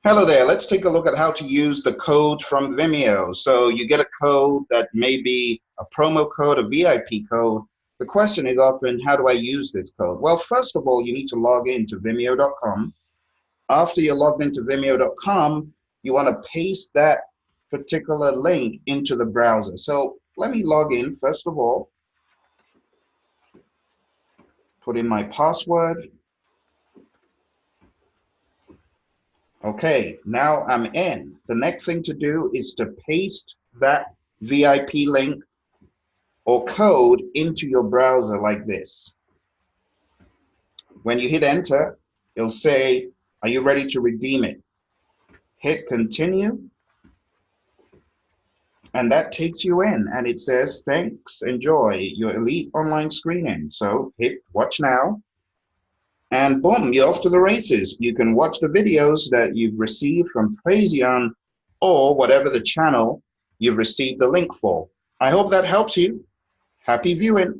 Hello there. Let's take a look at how to use the code from Vimeo. So you get a code that may be a promo code, a VIP code. The question is often, how do I use this code? Well, first of all, you need to log into Vimeo.com. After you're logged into Vimeo.com, you want to paste that particular link into the browser. So let me log in first of all, put in my password. Okay, now I'm in. The next thing to do is to paste that VIP link or code into your browser like this. When you hit enter, it'll say, are you ready to redeem it? Hit continue, and that takes you in, and it says, thanks, enjoy your elite online screening. So hit watch now, and boom, you're off to the races. You can watch the videos that you've received from Praizion or whatever the channel you've received the link for. I hope that helps you. Happy viewing.